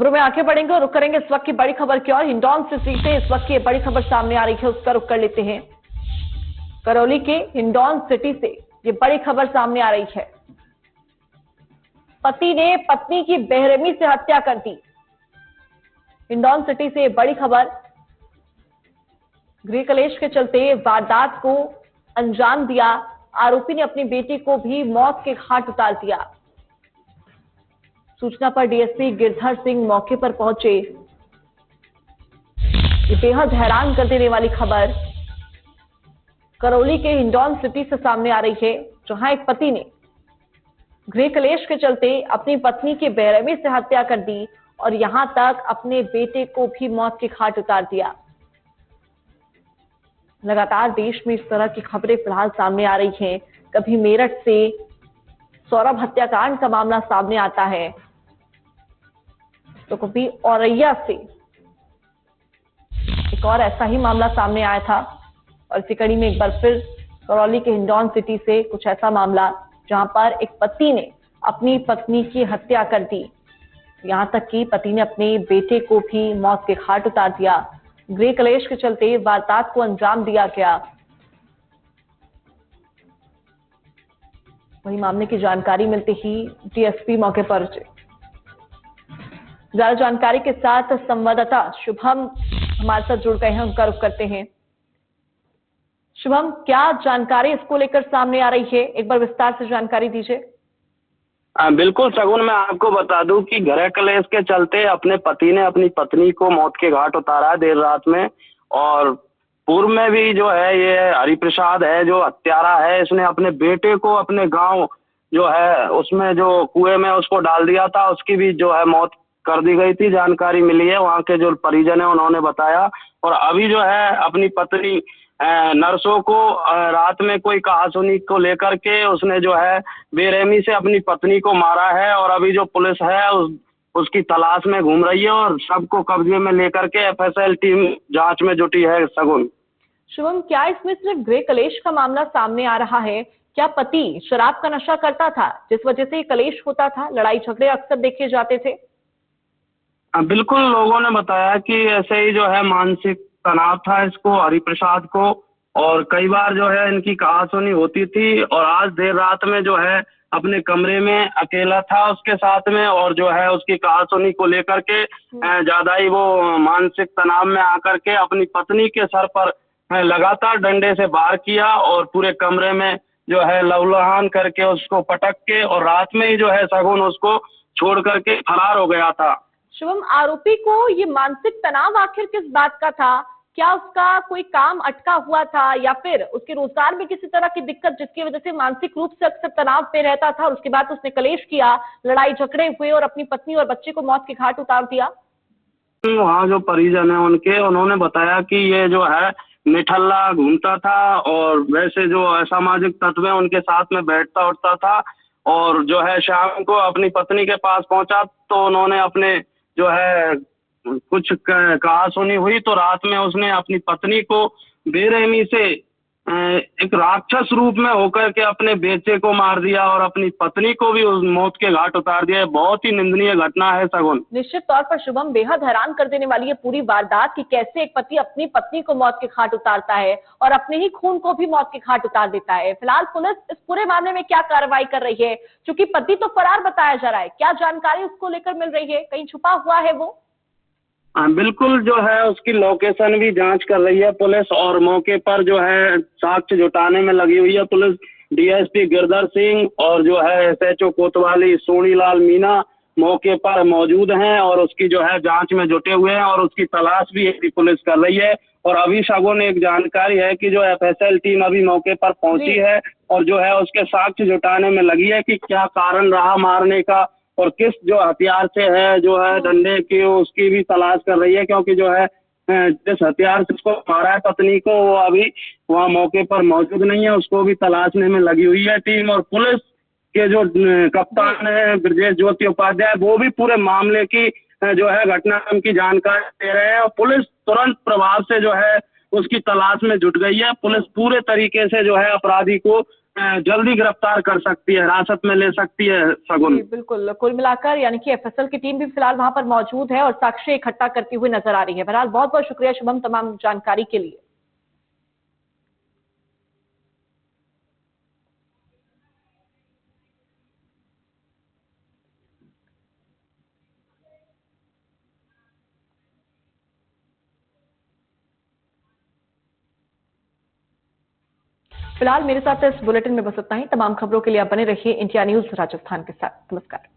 खबरों में आगे बढ़ेंगे और रुक करेंगे इस वक्त की बड़ी खबर की ओर। हिंडौन सिटी से इस वक्त की बड़ी खबर सामने आ रही है, उसका रुक कर लेते हैं। करौली के हिंडौन सिटी से ये बड़ी खबर सामने आ रही है। पति ने पत्नी की बेरहमी से हत्या कर दी। हिंडौन सिटी से बड़ी खबर। गृह कलेश के चलते वारदात को अंजाम दिया। आरोपी ने अपनी बेटी को भी मौत के घाट उतार दिया। सूचना पर डीएसपी गिरधर सिंह मौके पर पहुंचे। ये बेहद हैरान कर देने वाली खबर करौली के हिंडौन सिटी से सामने आ रही है, जहां एक पति ने गृह कलेश के चलते अपनी पत्नी की बेरहमी से हत्या कर दी और यहां तक अपने बेटे को भी मौत के घाट उतार दिया। लगातार देश में इस तरह की खबरें फिलहाल सामने आ रही हैं। कभी मेरठ से सौरभ हत्याकांड का मामला सामने आता है, तो कभी औरैया से एक और ऐसा ही मामला सामने आया था। और इसी कड़ी में एक बार फिर करौली के हिंडौन सिटी से कुछ ऐसा मामला जहां पर एक पति ने अपनी पत्नी की हत्या कर दी, यहां तक कि पति ने अपने बेटे को भी मौत के घाट उतार दिया। गृह कलेश के चलते वारदात को अंजाम दिया गया। वही मामले की जानकारी मिलते ही डीएसपी मौके पर पहुंचे। ज्यादा जानकारी के साथ संवाददाता शुभम हमारे साथ जुड़ गए हैं, उनका रुख करते हैं। शुभम, क्या जानकारी इसको लेकर सामने आ रही है, एक बार विस्तार से जानकारी दीजिए। बिल्कुल सगुन, मैं आपको बता दूं कि गृह कलेश के चलते अपने पति ने अपनी पत्नी को मौत के घाट उतारा है देर रात में। और पूर्व में भी जो है ये हरिप्रसाद है जो हत्यारा है, इसने अपने बेटे को अपने गांव जो है उसमें जो कुएं में उसको डाल दिया था, उसकी भी जो है मौत कर दी गई थी। जानकारी मिली है, वहां के जो परिजन है उन्होंने बताया। और अभी जो है अपनी पत्नी नर्सों को रात में कोई कहासुनी को लेकर के उसने जो है बेरहमी से अपनी पत्नी को मारा है। और अभी जो पुलिस है उसकी तलाश में घूम रही है और सबको कब्जे में लेकर के एफएसएल टीम जांच में जुटी है। सगुन, शुभम, क्या इसमें सिर्फ गृह कलेश का मामला सामने आ रहा है? क्या पति शराब का नशा करता था जिस वजह से ये कलेश होता था, लड़ाई झगड़े अक्सर देखे जाते थे? बिल्कुल, लोगों ने बताया कि ऐसे ही जो है मानसिक तनाव था इसको, हरिप्रसाद को। और कई बार जो है इनकी कहासुनी होती थी। और आज देर रात में जो है अपने कमरे में अकेला था उसके साथ में, और जो है उसकी कहासुनी को लेकर के ज्यादा ही वो मानसिक तनाव में आकर के अपनी पत्नी के सर पर लगातार डंडे से वार किया और पूरे कमरे में जो है लहूलुहान करके उसको पटक के और रात में ही जो है सगुन उसको छोड़ करके फरार हो गया था। शुभम, आरोपी को ये मानसिक तनाव आखिर किस बात का था? क्या उसका कोई काम अटका हुआ था या फिर उसके रोजगार में किसी तरह की दिक्कत जिसकी वजह से मानसिक रूप से अक्सर तनाव पे रहता था और उसके बाद उसने कलेश किया, लड़ाई झगड़े हुए और अपनी पत्नी और बच्चे को मौत के घाट उतार दिया? वहाँ जो परिजन है उन्होंने बताया कि ये जो है निठल्ला घूमता था और वैसे जो असामाजिक तत्व है उनके साथ में बैठता उठता था। और जो है शाम को अपनी पत्नी के पास पहुंचा तो उन्होंने अपने जो है कुछ कहासुनी हुई तो रात में उसने अपनी पत्नी को बेरहमी से एक राक्षस रूप में होकर के अपने बेटे को मार दिया और अपनी पत्नी को भी उस मौत के घाट उतार दिया। बहुत ही निंदनीय घटना है सगुन। निश्चित तौर पर शुभम, बेहद हैरान कर देने वाली है पूरी वारदात कि कैसे एक पति अपनी पत्नी को मौत के घाट उतारता है और अपने ही खून को भी मौत के घाट उतार देता है। फिलहाल पुलिस इस पूरे मामले में क्या कार्रवाई कर रही है? क्योंकि पति तो फरार बताया जा रहा है, क्या जानकारी उसको लेकर मिल रही है? कहीं छुपा हुआ है वो? बिल्कुल, जो है उसकी लोकेशन भी जांच कर रही है पुलिस और मौके पर जो है साक्ष्य जुटाने में लगी हुई है पुलिस। डीएसपी गिरधर सिंह और जो है एसएचओ कोतवाली सोनीलाल मीना मौके पर मौजूद हैं और उसकी जो है जांच में जुटे हुए हैं और उसकी तलाश भी पुलिस कर रही है। और अभी सगुन एक जानकारी है कि जो एफएसएल टीम अभी मौके पर पहुंची है और जो है उसके साक्ष्य जुटाने में लगी है कि क्या कारण रहा मारने का और किस जो हथियार से है जो है डंडे की, उसकी भी तलाश कर रही है। क्योंकि जो है जिस हथियार से उसको मारा है पत्नी को वो अभी वहाँ मौके पर मौजूद नहीं है, उसको भी तलाशने में लगी हुई है टीम। और पुलिस के जो कप्तान है ब्रजेश ज्योति उपाध्याय वो भी पूरे मामले की जो है घटनाक्रम की जानकारी दे रहे हैं और पुलिस तुरंत प्रभाव से जो है उसकी तलाश में जुट गई है। पुलिस पूरे तरीके से जो है अपराधी को जल्दी गिरफ्तार कर सकती है, हिरासत में ले सकती है शगुन। जी, बिल्कुल। कुल मिलाकर यानी कि एफएसएल की टीम भी फिलहाल वहां पर मौजूद है और साक्ष्य इकट्ठा करती हुई नजर आ रही है। बहरहाल बहुत बहुत शुक्रिया शुभम तमाम जानकारी के लिए। फिलहाल मेरे साथ इस बुलेटिन में बस इतना ही। तमाम खबरों के लिए आप बने रहिए इंडिया न्यूज राजस्थान के साथ। नमस्कार।